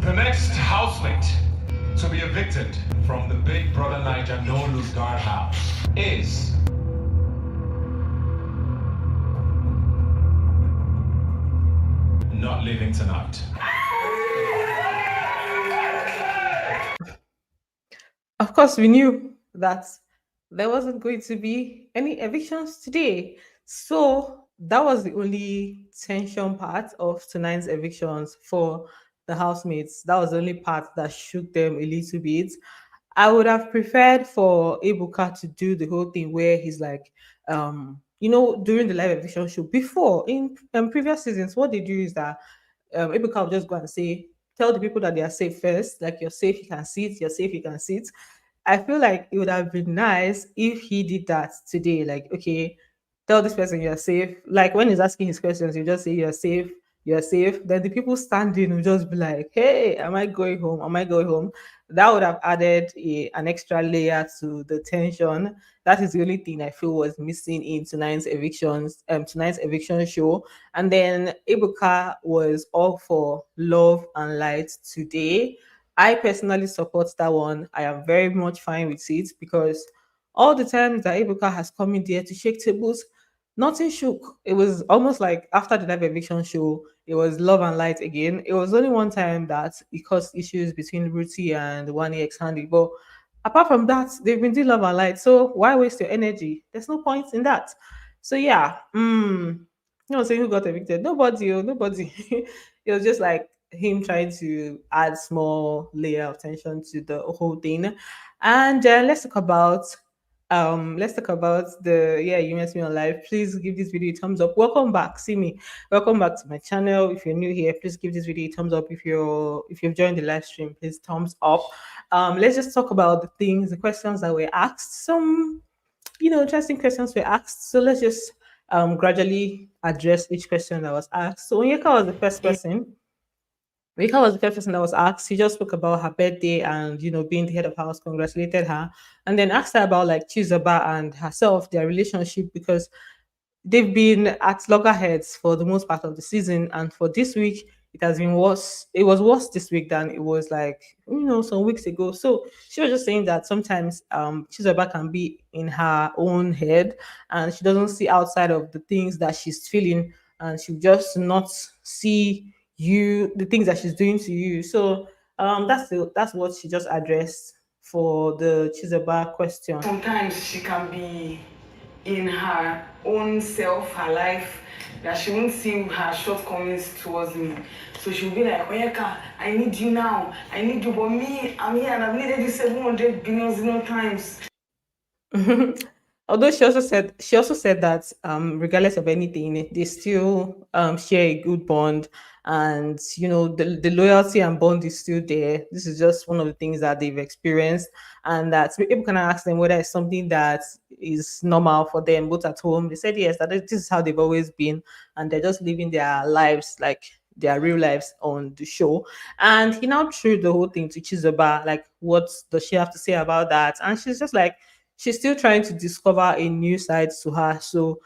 The next housemate to be evicted from the Big Brother Niger No Lose Guard house is not leaving tonight. Of course, we knew that there wasn't going to be any evictions today. So that was the only tension part of tonight's evictions for the housemates. That was the only part that shook them a little bit. I would have preferred for Ebuka to do the whole thing where he's like, during the live eviction show before in previous seasons, what they do is that Ebuka will just go and say, tell the people that they are safe first, like you're safe, you can sit, you're safe, you can sit. I feel like it would have been nice if he did that today. Like, okay, tell this person you're safe. Like when he's asking his questions, you just say you're safe, you're safe. Then the people standing will just be like, hey, am I going home? Am I going home? That would have added an extra layer to the tension. That is the only thing I feel was missing in tonight's eviction show. And then Ibuka was all for love and light today. I personally support that one. I am very much fine with it because all the times that Ibuka has come in there to shake tables, nothing shook. It was almost like after the live eviction show, it was love and light again. It was only one time that it caused issues between Ruti and Wanni ex Handi. But apart from that, they've been doing love and light. So why waste your energy? There's no point in that. So yeah, saying who got evicted? Nobody, nobody. It was just like him trying to add small layer of tension to the whole thing. And let's talk about the you met me on live. Please give this video a thumbs up. Welcome back. See me. Welcome back to my channel. If you're new here, please give this video a thumbs up. If you've joined the live stream, please thumbs up. Let's just talk about the questions that were asked. Some interesting questions were asked. So let's just gradually address each question that was asked. So Onyeka was the first person. Rika was the first person that was asked. She just spoke about her birthday and being the head of house, congratulated her, and then asked her about like Chizoba and herself, their relationship, because they've been at loggerheads for the most part of the season, and for this week it has been worse. It was worse this week than it was like some weeks ago. So she was just saying that sometimes Chizoba can be in her own head and she doesn't see outside of the things that she's feeling, and she just not see the things that she's doing to you. So that's what she just addressed for the Chizoba question. Sometimes she can be in her own self, her life, that she won't see her shortcomings towards me. So she'll be like, Onyeka, I need you now. I need you, but me, I'm here and I've needed you 700 billion times. Although she also said that regardless of anything, they still share a good bond, and the loyalty and bond is still there. This is just one of the things that they've experienced, and that people can ask them whether it's something that is normal for them both at home. They said yes, that this is how they've always been, and they're just living their lives like their real lives on the show. And he now threw the whole thing to Chizoba, like what does she have to say about that? And she's just like, she's still trying to discover a new side to her. So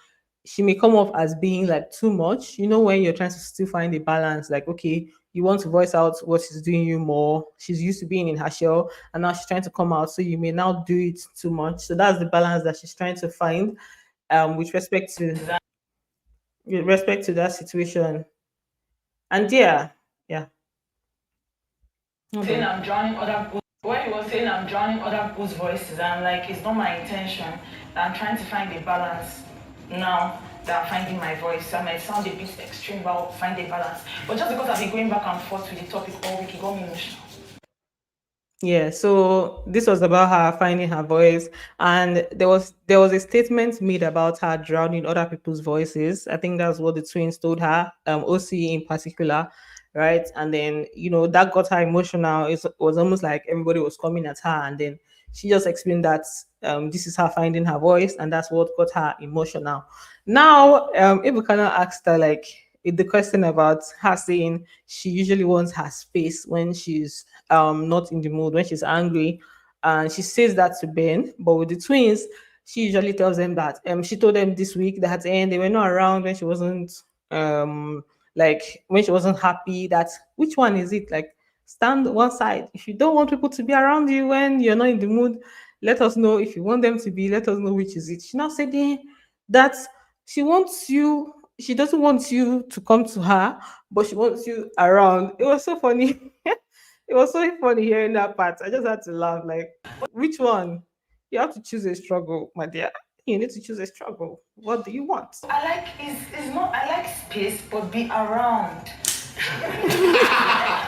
she may come off as being like too much, when you're trying to still find a balance, like, okay, you want to voice out what she's doing you more. She's used to being in her shell and now she's trying to come out. So you may now do it too much. So that's the balance that she's trying to find with respect to that situation. And yeah. Hold Saying on. I'm drowning other people's when he was saying I'm drowning other people's voices, I'm like, it's not my intention. I'm trying to find a balance now that I'm finding my voice. I might sound a bit extreme, but I'll find a balance. But just because I've been going back and forth with the topic all week, it got me emotional. Yeah, so this was about her finding her voice, and there was a statement made about her drowning other people's voices. I think that's what the twins told her, OC in particular, right? And then that got her emotional. It was almost like everybody was coming at her, and then she just explained that this is her finding her voice, and that's what got her emotional. Now, Ibukana asked her like the question about her saying she usually wants her space when she's not in the mood, when she's angry, and she says that to Ben. But with the twins, she usually tells them that she told them this week that they were not around when she wasn't um like when she wasn't happy. That which one is it? Like stand one side. If you don't want people to be around you when you're not in the mood, let us know. If you want them to be, let us know which is it. She now said that she wants you, she doesn't want you to come to her, but she wants you around. It was so funny. It was so funny hearing that part. I just had to laugh. Like, which one? You have to choose a struggle, my dear. You need to choose a struggle. What do you want? I like is not I like space, but be around.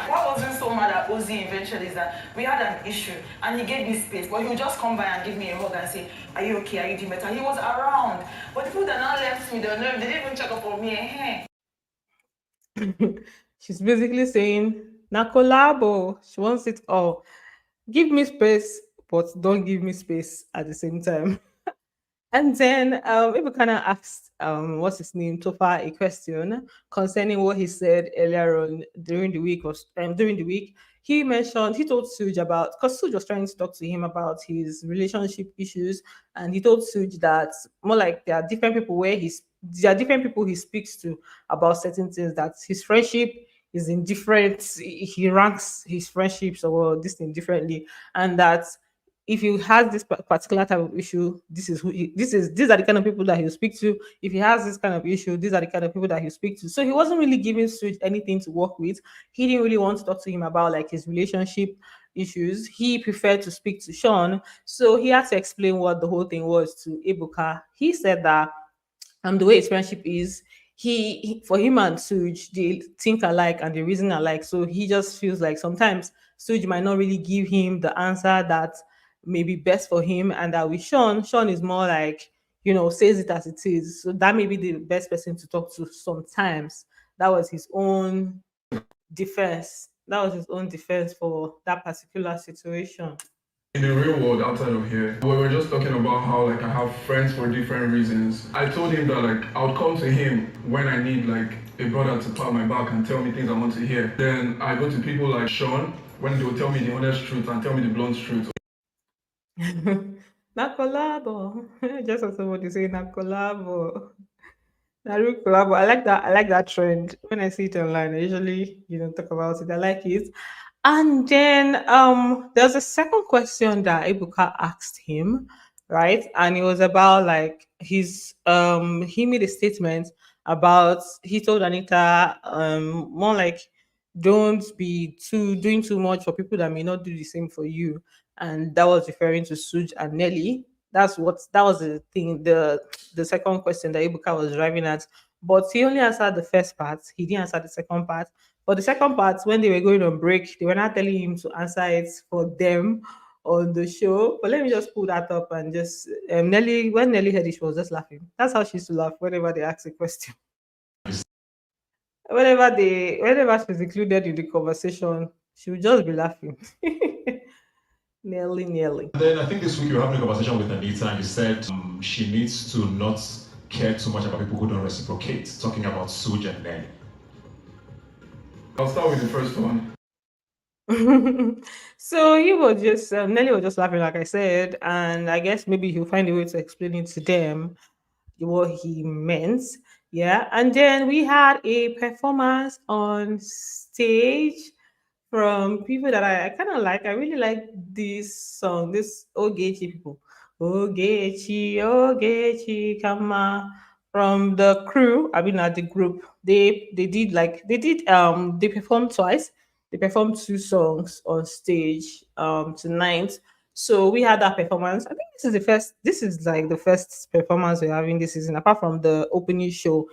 What wasn't so mad at Ozzy eventually is that we had an issue and he gave me space, but he would just come by and give me a hug and say, "Are you okay? Are you doing better?" He was around. But the people that now left me, they didn't even check up on me. She's basically saying, na collabo. She wants it all. Give me space, but don't give me space at the same time. And then if kind of asked what's his name, Topher, a question concerning what he said earlier on during the week was during the week, he told Sooj about because Sooj was trying to talk to him about his relationship issues, and he told Sooj that more like there are different people he speaks to about certain things, that his friendship is in different, he ranks his friendships or this thing differently, and that if he has this particular type of issue, these are the kind of people that he'll speak to. If he has this kind of issue, these are the kind of people that he'll speak to. So he wasn't really giving Switch anything to work with. He didn't really want to talk to him about like his relationship issues. He preferred to speak to Sean. So he had to explain what the whole thing was to Ibuka. He said that the way his friendship is, for him and Suj, they think alike and they reason alike. So he just feels like sometimes Suj might not really give him the answer that may be best for him, and that with Sean is more like, says it as it is. So that may be the best person to talk to sometimes. That was his own defense. That was his own defense for that particular situation. In the real world outside of here, we were just talking about how like I have friends for different reasons. I told him that like I would come to him when I need like a brother to pat my back and tell me things I want to hear. Then I go to people like Sean when they will tell me the honest truth and tell me the blunt truth. Na collabo. Just as somebody say na collabo. Na real collabo. I like that trend. When I see it online, I usually, talk about it. I like it. And then there's a second question that Ibuka asked him, right? And it was about like he made a statement about, he told Anita more like, don't be doing too much for people that may not do the same for you. And that was referring to Suj and Nelly. That was the thing, the second question that Ibuka was driving at. But he only answered the first part. He didn't answer the second part. For the second part, when they were going on break, they were not telling him to answer it for them on the show. But let me just pull that up and just Nelly. When Nelly heard it, she was just laughing. That's how she used to laugh whenever they ask a question. Whenever she's included in the conversation, she would just be laughing. Nearly. Then I think this week you were having a conversation with Anita and you said she needs to not care too much about people who don't reciprocate, talking about Sooj and Nelly. I'll start with the first one. So he was just Nelly was just laughing, like I said, and I guess maybe he'll find a way to explain it to them what he meant. Yeah, and then we had a performance on stage from people that I kind of like. I really like this song, this Ogechi people. Ogechi, Kama, from the crew. I mean, at the group, they performed twice. They performed two songs on stage tonight. So we had that performance. I think this is the first. This is like the first performance we're having this season, apart from the opening show.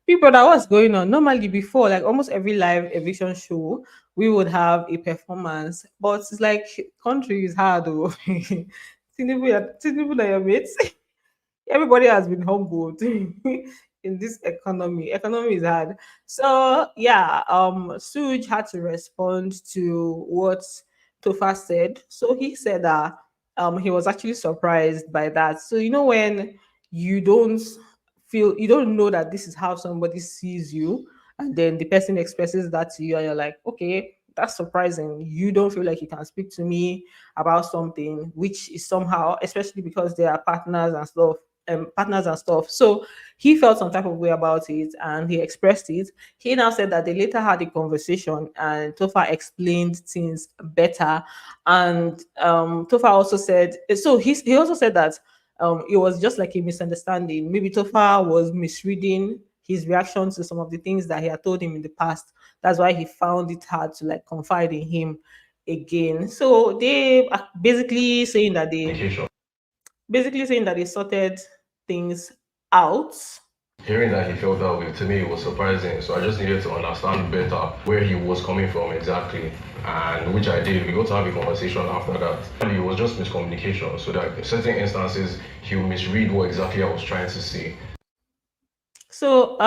People, that was going on. Normally, before, like almost every live eviction show, we would have a performance. But it's like country is hard. Oh. Tinubu na your mates. Everybody has been humbled in this economy. Economy is hard. So yeah, Suj had to respond to what Tofa said. So he said that he was actually surprised by that. So when you don't know that this is how somebody sees you, and then the person expresses that to you, and you're like, okay, that's surprising. You don't feel like you can speak to me about something, which is somehow, especially because they are partners and stuff, partners and stuff. So he felt some type of way about it and he expressed it. He now said that they later had a conversation and Topher explained things better. And Topher also said, so he also said that it was just like a misunderstanding. Maybe Topher was misreading his reaction to some of the things that he had told him in the past. That's why he found it hard to like confide in him again. So they are basically saying that they sorted things out. Hearing that he felt that way, to me, it was surprising. So I just needed to understand better where he was coming from exactly, and which I did. We got to have a conversation after that. And it was just miscommunication. So that in certain instances, he would misread what exactly I was trying to say. So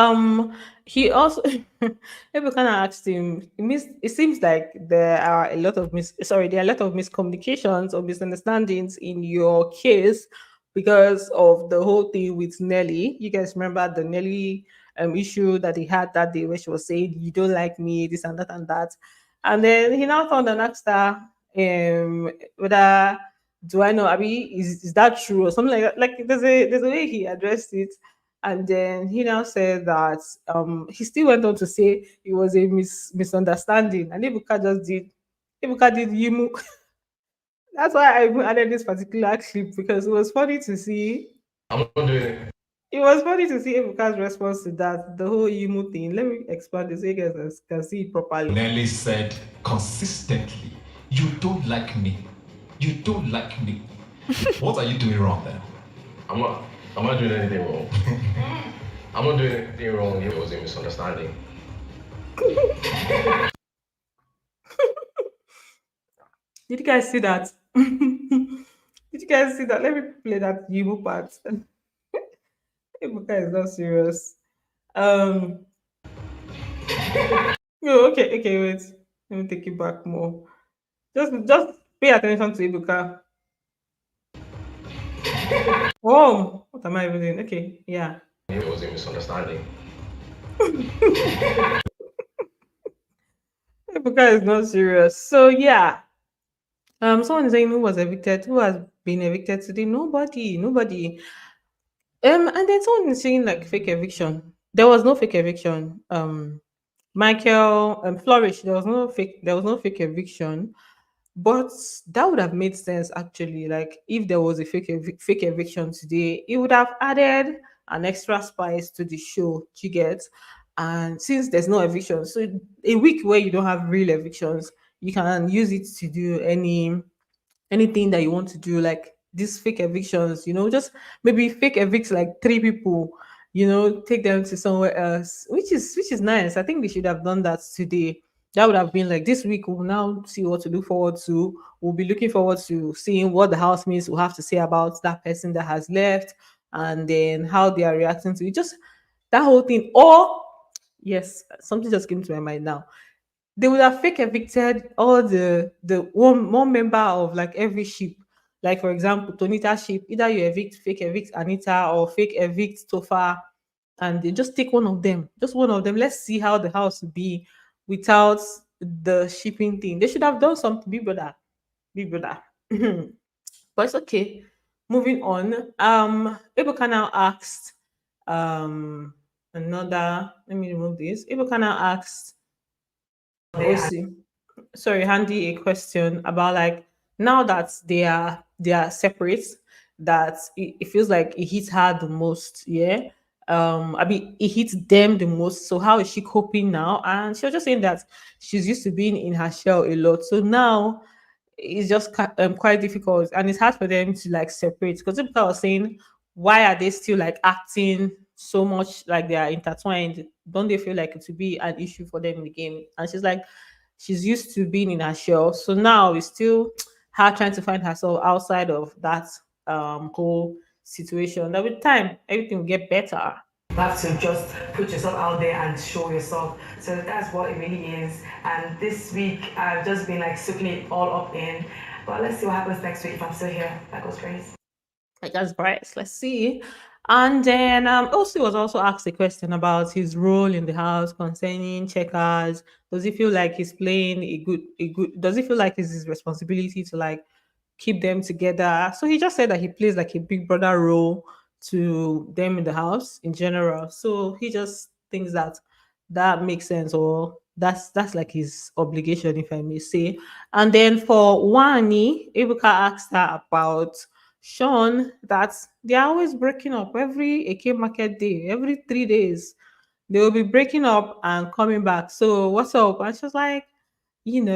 he also people kind of asked him, it seems like there are a lot of miscommunications or misunderstandings in your case because of the whole thing with Nelly. You guys remember the Nelly issue that he had that day where she was saying you don't like me, this and that and that. And then he now found an actor whether do I know Abby is that true or something like that. Like there's a way he addressed it. And then he now said that he still went on to say it was a misunderstanding. And Ibuka did Yimu. That's why I even added this particular clip because it was funny to see. I'm not doing it. It was funny to see Ibuka's response to that, the whole Yimu thing. Let me expand this so you guys can see it properly. Nelly said consistently, "You don't like me. You don't like me." What are you doing wrong then? I'm not doing anything wrong. I'm not doing anything wrong. It was a misunderstanding. Did you guys see that? Did you guys see that? Let me play that Yimu part. Ibuka is not serious. Oh, okay, wait. Let me take it back more. Just pay attention to Ibuka. Oh, what am I even doing? Okay, yeah. It was a misunderstanding. Ibuka is not serious. So yeah. Someone is saying who was evicted, who has been evicted today? Nobody. And then someone is saying like fake eviction. There was no fake eviction. Michael Flourish, there was no fake eviction. But that would have made sense actually. Like if there was a fake eviction today, it would have added an extra spice to the show. Do you get? And since there's no eviction, so a week where you don't have real evictions, you can use it to do anything that you want to do, like these fake evictions, just maybe fake evict like three people, take them to somewhere else, which is nice. I think they should have done that today. That would have been like this week. We'll now see what to look forward to. We'll be looking forward to seeing what the housemates will have to say about that person that has left and then how they are reacting to it. Just that whole thing. Or, yes, something just came to my mind now. They would have fake evicted all the one member of like every ship. Like for example, Tonita ship, either you fake evict Anita or fake evict Topher, and they just take one of them, just one of them. Let's see how the house will be without the shipping thing. They should have done something, big brother. But it's okay. Moving on. Ebuka now asked another. Let me remove this. Ebuka now asked sorry, Handi, a question about like now that they are separate, that it feels like it hits her the most, yeah. I mean it hits them the most. So how is she coping now? And she was just saying that she's used to being in her shell a lot. So now it's just quite difficult and it's hard for them to like separate because people are saying why are they still like acting so much like they are intertwined? Don't they feel like it would be an issue for them in the game? And she's like she's used to being in her shell, so now it's still her trying to find herself outside of that whole situation. That with time everything will get better. You have to just put yourself out there and show yourself. So that's what it really is. And this week, I've just been like soaking it all up in. But let's see what happens next week if I'm still here. That goes great. Like that's bright. Let's see. And then also was also asked a question about his role in the house concerning checkers. Does he feel like he's playing a good does he feel like it's his responsibility to like keep them together? So he just said that he plays like a big brother role to them in the house in general. So he just thinks that that makes sense, or that's like his obligation, if I may say. And then for Wani, Ibuka asked her about Sean, that they're always breaking up every Eke market day, every 3 days. They will be breaking up and coming back. So what's up? And she was like, I'm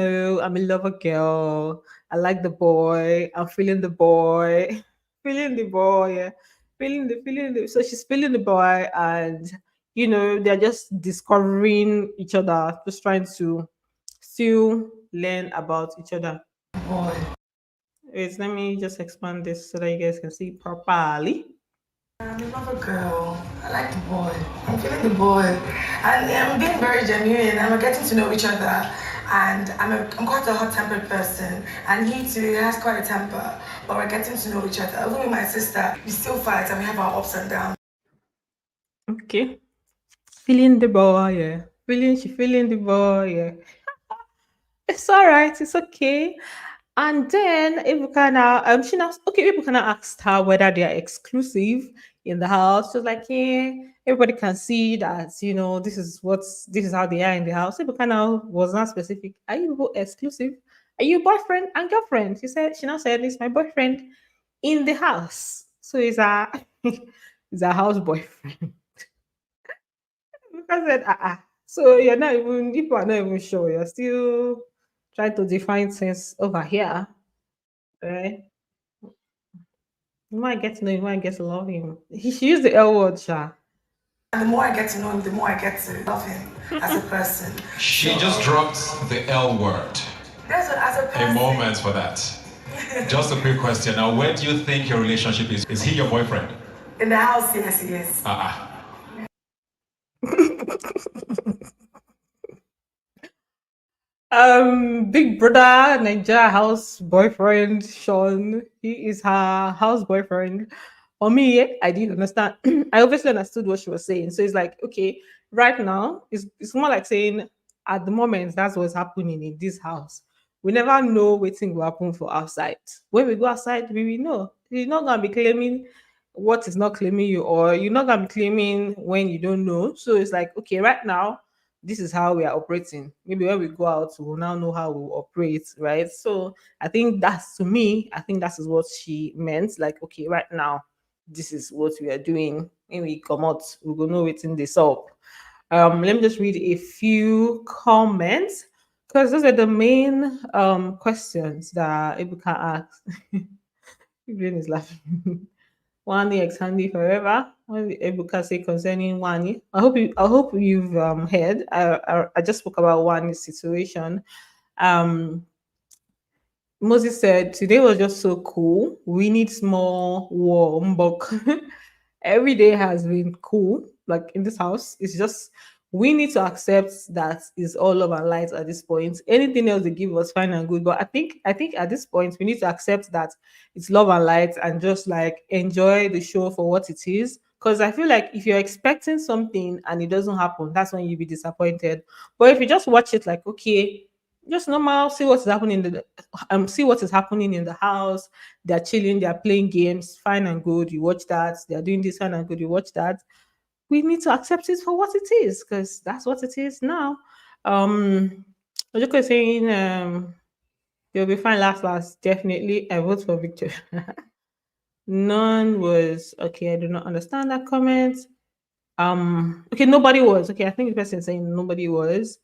a lover girl. I like the boy. I'm feeling the boy. Feeling the boy. Yeah. Feeling the so she's feeling the boy, and they're just discovering each other, just trying to still learn about each other. Boy. Wait, let me just expand this so that you guys can see properly. I'm a lover girl. I like the boy. I'm feeling the boy. And I'm being very genuine, and we're getting to know each other. And I'm quite a hot-tempered person. And he too has quite a temper. But we're getting to know each other. Even with my sister, we still fight and we have our ups and downs. Okay. Feeling the boy, yeah. She feeling the boy, yeah. It's all right. It's okay. And then Ibuka now, Ibuka now asked her whether they are exclusive in the house. She was like, yeah, everybody can see that, this is how they are in the house. Ibuka now was not specific. Are you both exclusive? Are you boyfriend and girlfriend? She now said, it's my boyfriend in the house. So he's a, he's a house boyfriend. I said, So you're not even, people are not even sure. You're still trying to define things over here, right? You might get to know him, you might get to love him. He should use the L word, Sha. And the more I get to know him, the more I get to love him as a person. She just dropped the L word. As a person. A moment for that. Just a quick question. Now, where do you think your relationship is? Is he your boyfriend? In the house, yes, he is. Big brother, Nigeria house boyfriend, Sean. He is her house boyfriend. For me, I didn't understand. I obviously understood what she was saying. So it's like, okay, right now, it's more like saying at the moment, that's what's happening in this house. We never know what thing will happen for outside. When we go outside, we will know. You're not gonna be claiming what is not claiming you, or you're not gonna be claiming when you don't know. So it's like, okay, right now, this is how we are operating. Maybe when we go out, we'll now know how we operate, right? So I think that's, to me, I think that is what she meant. Like, okay, right now, this is what we are doing. When we come out, we will know what's in this up. Let me just read a few comments, because those are the main questions that Ibuka asked. Everyone is laughing. Wanni ex Handi forever. What did Ebuka say concerning Wanni? I hope you've heard. I just spoke about Wanni's situation. Moses said today was just so cool. We need more warm, but every day has been cool. Like in this house, it's just we need to accept that it's all love and light at this point. Anything else they give us fine and good, but I think at this point we need to accept that it's love and light and just like enjoy the show for what it is. Because I feel like if you're expecting something and it doesn't happen, that's when you'll be disappointed. But if you just watch it like, okay, just normal, see what's happening see what is happening in the house. They're chilling, they're playing games, fine and good. You watch that. They're doing this, fine and good. You watch that. We need to accept it for what it is, because that's what it is now. Ojoko is saying they'll be fine last. Definitely. I vote for Victor. None was okay. I do not understand that comment. Okay, nobody was. Okay, I think the person is saying nobody was.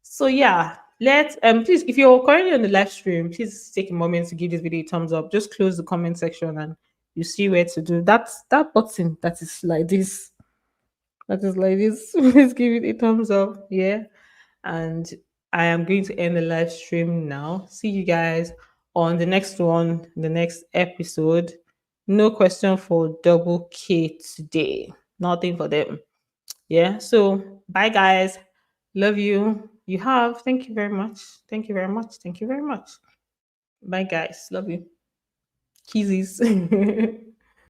So yeah, let's please, if you're currently on the live stream, please take a moment to give this video a thumbs up. Just close the comment section and you see where to do that button that is like this. That is like this. Please give it a thumbs up. Yeah. And I am going to end the live stream now. See you guys on the next one, the next episode. No question for double K today. Nothing for them. Yeah. So bye guys. Love you. You have. Thank you very much. Thank you very much. Thank you very much. Bye guys. Love you. Kisses.